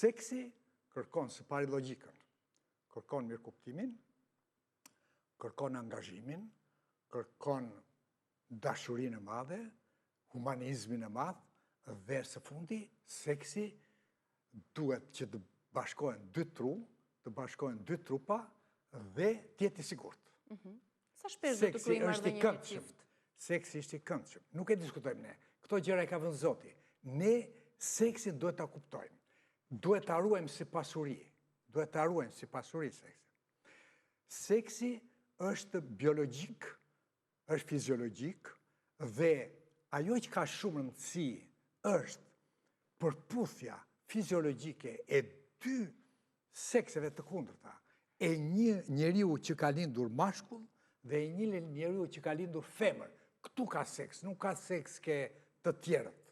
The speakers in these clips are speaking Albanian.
Seksi kërkon së pari logjikën, kërkon mirëkuptimin, kërkon angazhimin, kërkon dashurinë e madhe, humanizmin e madh, dhe së fundi, seksi duhet që të bashkohen dy trupa dhe tjeti sigurt. Sa shpesh do të kryej marrëdhënie me çift? Seksi është i këndshëm. Nuk e diskutojmë ne. Këto gjëra i ka vënë Zoti. Ne seksin duhet ta kuptojmë. Duhet ta ruajmë si pasuri. Duhet ta ruajmë si pasuri seksin. Seksi është biologjik, është fiziologjik dhe ajo që ka shumë rëndësi është përputhja fiziologjike e dy sekseve të kundërta, e një njeriu që ka lindur mashkull dhe e një njeriu që ka lindur femër. Këtu ka seks, nuk ka seks ke të tjerët.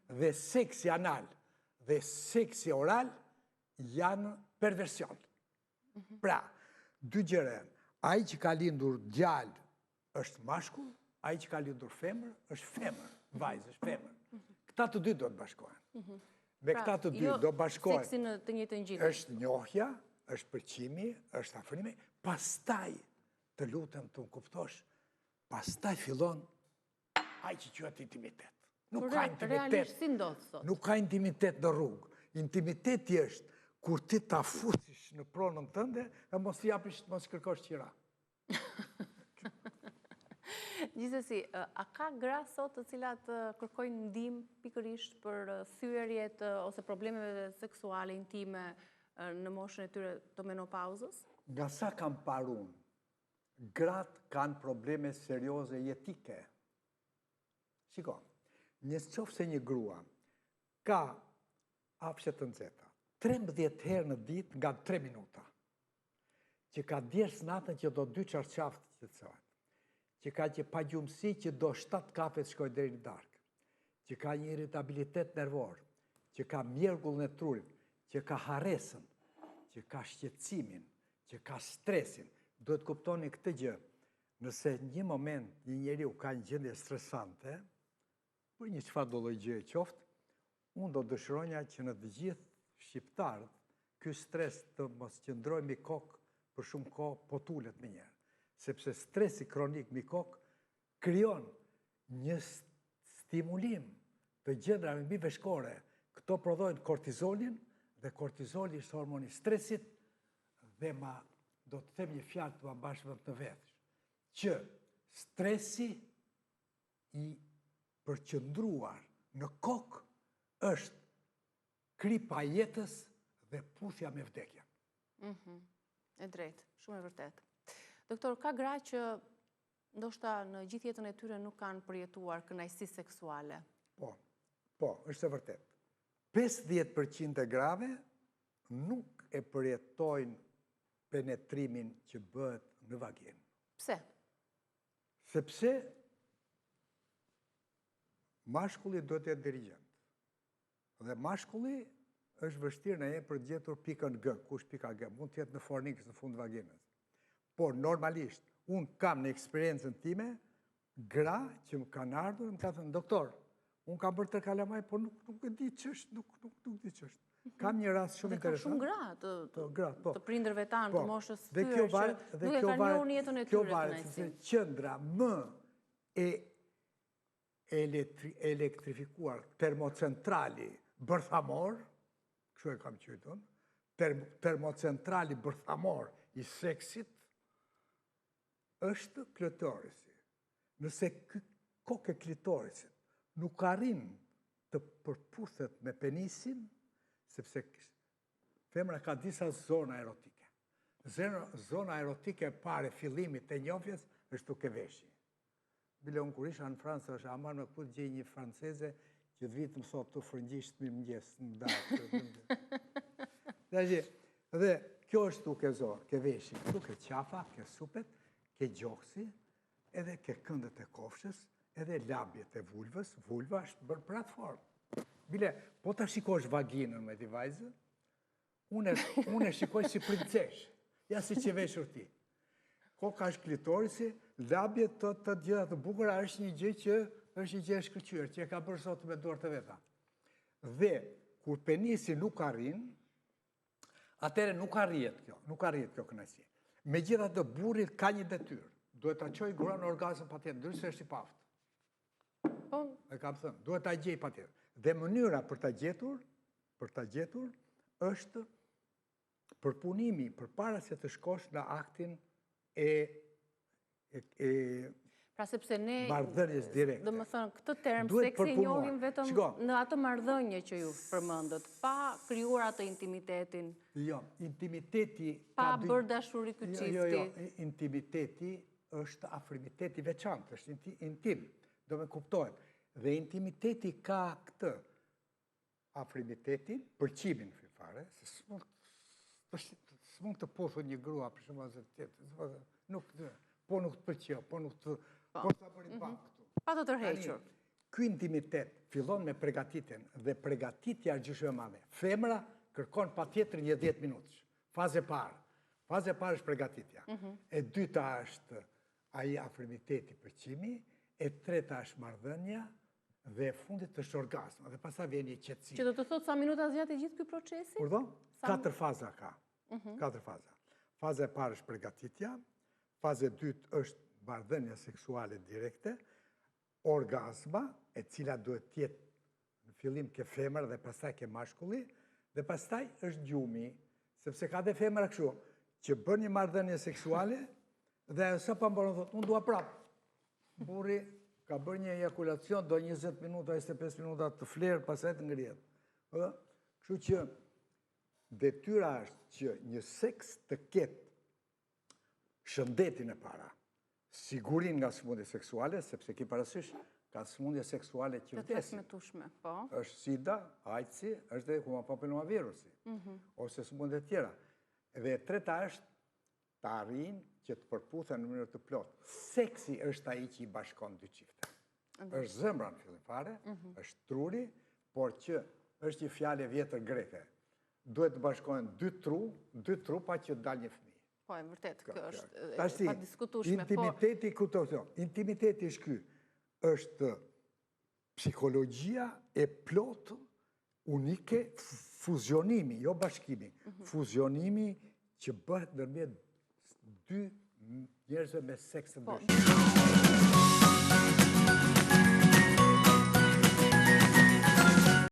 Dhe seksi anal dhe seksi oral janë perversion. Pra, dy gjëra, ai që ka lindur djalë është mashkull, ai që ka lindur femër është femër, vajzë është femër. Këta të dy do të bashkohen. Me këta të dy do bashkohen. Seksi në të njëjtën gjendje. Është njohja, është pëlqimi, është afrimi, pastaj të lutem të më kuptosh, pastaj fillon ai që quhet intimitet. Nuk ka intimitet. Realisht si ndodh sot? Nuk ka intimitet në rrugë. Intimiteti është kur ti ta fusish në pronën tënde e mos japish, mos kërkosh qira. Gjithsesi, a ka gra sot të cilat kërkojnë ndihmë pikërisht për thyerjet ose problemeve seksuale intime në moshën e tyre të menopauzës? Nga sa kam parë unë, gratë kanë probleme serioze jetike. Shiko, nëse një grua ka hapshë të nxehta 13 herë në ditë nga 3 minuta, që ka djersë natën që do 2 çarçafë të qetësohet, që ka që pagjumësi që do 7 kafe të shkojë deri në darkë, që ka një irritabilitet nervor, që ka mjergullin e trurit, që ka harresën, që ka shqetësimin, që ka stresin, duhet kuptoni këtë gjë. Nëse një moment një njeriu ka një gjendje stresante, për një çfarë do lloj gjëje qoftë, unë do dëshironja që në të gjithë shqiptarët, ky stres të mos qëndrojë mbi kokë për shumë kohë, po tulet më njëherë. Sepse stresi kronik mbi kokë krijon një stimulim të gjendrave mbi veshkore. Këto prodhojnë kortizolin, dhe kortizoli është hormoni stresit, dhe do të them një fjalë të ma bashkë të vetësh, që stresi i përqëndruar në kokë është kripa jetës dhe puthja me vdekjen. E drejtë, shumë e vërtetë. Doktor, ka gra që ndoshta në gjithë jetën e tyre nuk kanë përjetuar kënaqësi seksuale? Po, është e vërtetë. 50% e grave nuk e përjetojnë penetrimin që bëhet në vaginë. Pse? Sepse mashkulli duhet të jetë dirigjent. Dhe mashkulli është vështirë në për të gjetur pikën G, kush pika G, mund të jetë në fornikës në fund vaginës. Por normalisht, unë kam në eksperiencën time, gra që më kanë ardhur, më ka thënë, doktor, unë kam bërë 3 kalamaj, por nuk e di ç'është, nuk di ç'është. Kam një rast shumë interesant. Dhe ka shumë gra të prindërve tanë, të moshës tyre, që nuk e kanë njohur në jetën e tyre të kënaqësinë. Qendra më e elektrifikuar termocentrali bërthamor, kështu e kam quajtur, termocentrali bërthamor i seksit, është klitorisi. Nëse kokë e klitorisit nuk arrin të përputhet me penisin, sepse femra ka disa zona erotike. Zona erotike pare fillimit të njohjes është duke veshi. Bile unë kur isha në Francë, është amar me ku të gjej një franceze që të vitë më thot të frëngjisht mi mëngjes në darë. Dhe kjo është duke zorë, ke veshi, duke qafa, ke supet, ke gjoksi, edhe ke këndet e kofshës, edhe labjet e vulvës, vulva është bërë për atë formë. Bile, po ta shikosh vaginën me t'i vajzë, unë e shikoj si princesh, ja si që veshur ti. Koka është klitorisi, labjet të gjitha të bukura është një gjë që është një gjë shkëlqyer, që e ka bërë Zoti me dorë të veta. Dhe, kur penisi nuk arrin, Atëre nuk arrihet kjo kënaqësi. Megjithatë burri ka një detyrë, duhet ta çojë gruan në orgazm patjetër, ndryshe është i paftë. Po, E kam thënë, duhet ta gjej patjetër. Dhe mënyra për ta gjetur është përpunimi përpara se të shkosh në aktin e pra sepse ne, marrëdhënies direkte. do më thënë, këtë term Duhet seksi e përpunuar. njohim vetëm Shiko. në atë marrëdhënie që ju përmendët, pa krijuar atë intimitetin, Jo, intimiteti pa ka dy- bërë dashuri ky çifti. Jo, intimiteti është afrimiteti veçantë, është intim, do me kuptohet. Dhe intimiteti ka këtë afrimitetin, përqimin fare, se s'mund të pothu një grua për shumë azet tjetë, nuk të pëlqeu, po nuk të, po sa bëri pak këtu. Pa të tërhequr. Ky intimitet fillon me pregatitjen dhe pregatitja është gjysmë e madhe. Femra kërkon patjetër një 10 minutësh. Faza e parë. Faza e parë është pregatitja. E dyta është ai afrimiteti, përqimi, e treta është marrëdhënia dhe e fundit është orgazma dhe pastaj vjen një qetësi. Që do të thotë sa minuta zgjat gjithë ky procesi? Urdhon? 4 faza ka. 4 faza. Faza e parë është pregatitja, faza e dytë është marrëdhënia seksuale direkte, orgazma, e cila duhet të jetë në fillim ke femër dhe pastaj ke mashkulli, dhe pastaj është gjumi, sepse ka dhe femra kështu, që bën një marrëdhënie seksuale dhe sa pa mbaron thotë, unë dua prapë. Burri ka bërë një ejakulacion, do 20 minuta, 25 minuta të flerë, pastaj të ngrihet. Kështu që detyra është që një seks të ketë shëndetin e para, sigurin nga sëmundje seksuale, sepse ki parasysh ka sëmundje seksuale që Të vdesin. transmetueshme, po. Është sida, AIDS-i, është dhe humapapillomavirusi, ose sëmundje tjera. Dhe e treta është të arrijnë që të përputhen në mënyrë të plotë. Seksi është ai që i bashkon dy çifte. Është zemra në fillim fare, është truri, por që është një fjalë e vjetër greke. Duhet të bashkohen dy trupa që të dalë një fëmijë. Po, e vërtet, kjo është Tashti, pa diskutueshme, po. intimiteti, intimiteti është ky, është psikologjia e plotë, unike, fuzionimi, jo bashkimi, fuzionimi që bëhet ndërmjet dy njerëzve me seks të ndryshëm.